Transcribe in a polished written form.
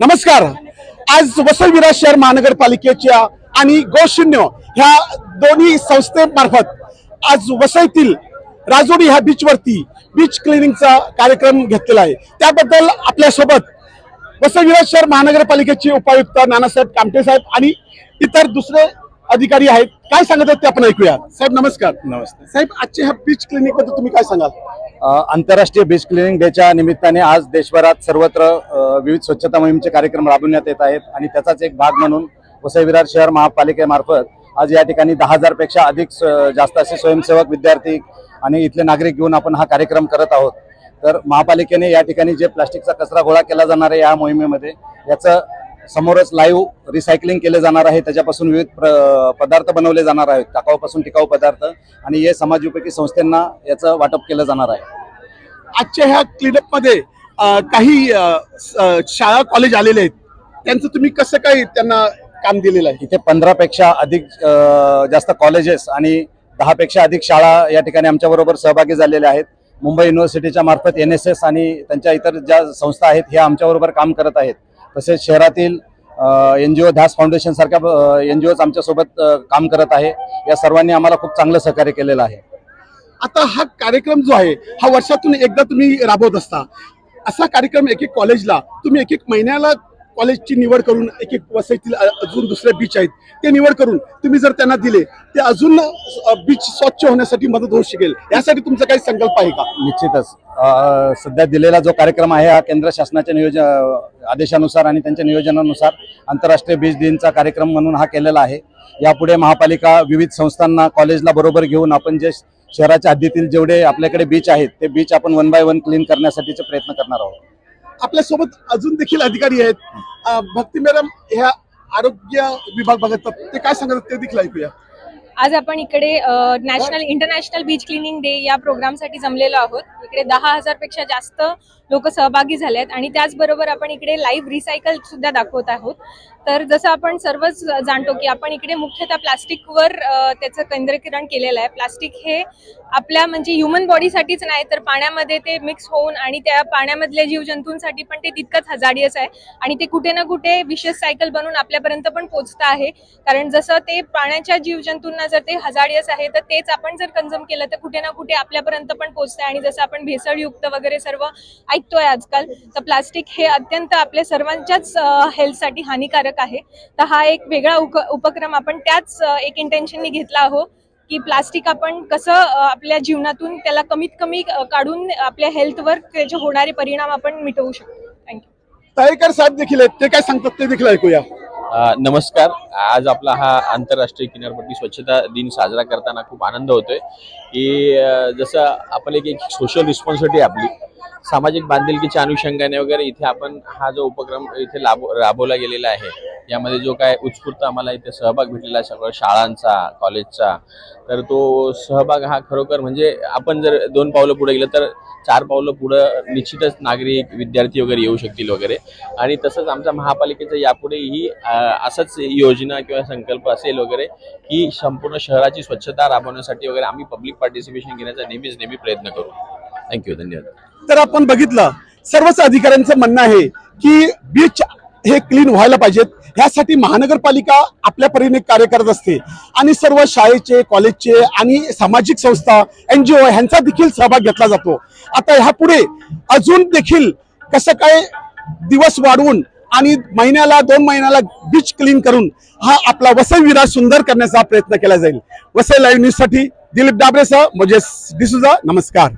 नमस्कार। आज वसई विरार शहर महानगरपालिकेच्या आणि गो0 ह्या दोन्ही संस्थेमार्फत आज वसईतील राजोडी ह्या बीचवरती बीच क्लिनिंगचा कार्यक्रम घेतलेला आहे। त्याबद्दल आपल्यासोबत वसई विरार शहर महानगरपालिकेचे उपायुक्त नानासाहेब कामटे साहेब आणि इतर दुसरे अधिकारी आहेत। काय सांगत आहेत ते आपण ऐकूया। साहेब नमस्कार। नमस्ते साहेब, आजच्या ह्या बीच क्लिनिक बद्दल तुम्ही काय सांगाल? आंतरराष्ट्रीय बीच क्लिनिंग डेच्या निमित्ताने आज देशभरात सर्वत्र विविध स्वच्छता मोहिमेचे कार्यक्रम राबवण्यात येत आहेत आणि त्याचाच एक भाग म्हणून वसई विरार शहर महापालिकेमार्फत आज या ठिकाणी 10,000 पेक्षा अधिक जास्त असे स्वयंसेवक, विद्यार्थी आणि इथले नागरिक घेऊन आपण हा कार्यक्रम करत आहोत। तर महापालिकेने या ठिकाणी जे प्लास्टिकचा कचरा गोळा केला जाणार आहे या मोहिमेमध्ये याचं समोरच लाईव्ह रिसायकलिंग केले जाणार आहे। त्याच्यापासून विविध पदार्थ बनवले जाणार आहेत, टाकाऊपासून टिकाऊ पदार्थ, आणि हे समाजोपयोगी संस्थांना याचं वाटप केलं जाणार आहे। आजच्या ह्या क्लीनअप मध्ये काही शाळा कॉलेज आलेले आहेत, त्यांचं तुम्ही कसं काय त्यांना काम दिलेलं आहे? इथे 15 पेक्षा अधिक जास्त कॉलेजेस आणि 10 पेक्षा अधिक शाळा या ठिकाणी आमच्या बरोबर सहभागी झालेल्या आहेत। मुंबई युनिव्हर्सिटीच्या मार्फत NSS आणि त्यांच्या इतर ज्या संस्था आहेत ह्या आमच्या बरोबर काम करत आहेत। तसेच शहरातील NGO ध्यास फाउंडेशन सारख्या NGOज आमच्या सोबत काम करत आहे। या सर्वांनी आम्हाला खूप चांगलं सहकार्य केलेलं आहे। आता हा कार्यक्रम जो आहे हा वर्षातून एकदा तुम्ही राबवत असता। असा कार्यक्रम एक एक कॉलेजला तुम्ही एक महिन्याला कॉलेजची निवड करून एक वसईतील अजून दुसरे बीच आहेत ते निवड करून तुम्ही जर त्यांना दिले ते अजून बीच स्वच्छ होण्यासाठी मदत होऊ शकेल, यासाठी तुमचा काही संकल्प आहे का? निश्चितच सध्या दिलेला जो कार्यक्रम आहे हा केंद्र शासनाच्या आदेशानुसार आणि त्यांच्या नियोजनानुसार आंतरराष्ट्रीय बीच दिनचा कार्यक्रम म्हणून हा केलेला आहे। यापुढे महापालिका विविध संस्थांना, कॉलेजला बरोबर घेऊन आपण जे शहराच्या हद्दीतील जेवढे आपल्याकडे बीच आहेत ते बीच आपण 1 बाय 1 क्लीन करण्यासाठीचे प्रयत्न करणार आहोत। आपल्यासोबत अजून देखील अधिकारी आहेत। भक्ती मॅडम ह्या आरोग्य विभाग बघतात, ते काय सांगतात ते देखील ऐकूया। आज आपण इकडे इंटरनॅशनल बीच क्लिनिंग डे या प्रोग्रामसाठी जमलेलो आहोत। इकडे 10,000 पेक्षा जास्त लोक सहभागी झाले आहेत आणि त्याचबरोबर आपण इकडे लाईव्ह रिसायकल सुद्धा दाखवत आहोत। तर जसं आपण सर्वच जाणतो की आपण इकडे मुख्यतः प्लास्टिकवर त्याचं केंद्रीकरण केलेलं आहे। प्लास्टिक हे आपल्या म्हणजे ह्युमन बॉडीसाठीच नाही तर पाण्यामध्ये ते मिक्स होऊन आणि त्या पाण्यामधल्या जीवजंतूंसाठी पण ते तितकंच हजार्डियस आहे आणि ते कुठे ना कुठे विशेष सायकल बनून आपल्यापर्यंत पण पोहोचतं आहे। कारण जसं ते पाण्याच्या जीवजंतूंना जर ते हजार्डियस आहे तर तेच आपण जर कंझ्युम केलं तर कुठे ना कुठे आपल्यापर्यंत पण पोहोचतं आणि जसं आपण भेसळयुक्त वगैरे सर्व ऐकतोय आजकाल, तर प्लास्टिक हे अत्यंत आपल्या सर्वांच्याच हेल्थसाठी हानिकारक आहे। तर हा एक वेगळा उपक्रम आपण त्याच एक इंटेन्शननी घेतला आहोत की प्लास्टिक आपण कसं आपल्या जीवनातून त्याला कमीत कमी काढून आपल्या हेल्थवर त्याचे होणारे परिणाम आपण मिटवू शकतो। थँक्यू। तळेकर साहेब देखील आहेत, ते काय सांगतात ते देखील ऐकूया। नमस्कार। आज आपला हा आंतरराष्ट्रीय किनारपट्टी स्वच्छता दिन साजरा करताना खूप आनंद होतोय की जसं आपण एक सोशल रिस्पॉन्सिबिलिटी आपली सामाजिक बांधिलकीच्या अनुषंगाने वगैरे इथे आपण हा जो उपक्रम इथे राबवला गेलेला आहे यामध्ये जो काय उत्स्फूर्त आम्हाला इथे सहभाग भेटलेला सगळं शाळांचा, कॉलेजचा, तर तो सहभाग हा खरोखर म्हणजे आपण जर 2 पावलं पुढे गेलं तर 4 पावलं पुढं निश्चितच नागरिक, विद्यार्थी वगैरे येऊ शकतील वगैरे। आणि तसंच आमच्या महापालिकेचं यापुढेही असंच योजना किंवा संकल्प असेल वगैरे की संपूर्ण शहराची स्वच्छता राबवण्यासाठी वगैरे आम्ही पब्लिक पार्टिसिपेशन घेण्याचा नेहमी प्रयत्न करू। थँक्यू, धन्यवाद। तर आपण बघितलं सर्वच अधिकाऱ्यांचं म्हणणं आहे की बीच हे क्लीन व्हायला पाहिजेत, ह्यासाठी महानगरपालिका आपल्या परीने कार्य करत असते आणि सर्व शाळेचे, कॉलेजचे आणि सामाजिक संस्था, NGO ह्यांचा देखील सहभाग घेतला जातो। आता ह्यापुढे अजून देखील कसं काय दिवस वाढवून आणि महिन्याला 2 महिन्याला बीच क्लीन करून हा आपला वसई विरार सुंदर करण्याचा प्रयत्न केला जाईल। वसई लाईव्ह न्यूज साठी दिलीप डाबरेसह मोजेस डिसूजा, नमस्कार।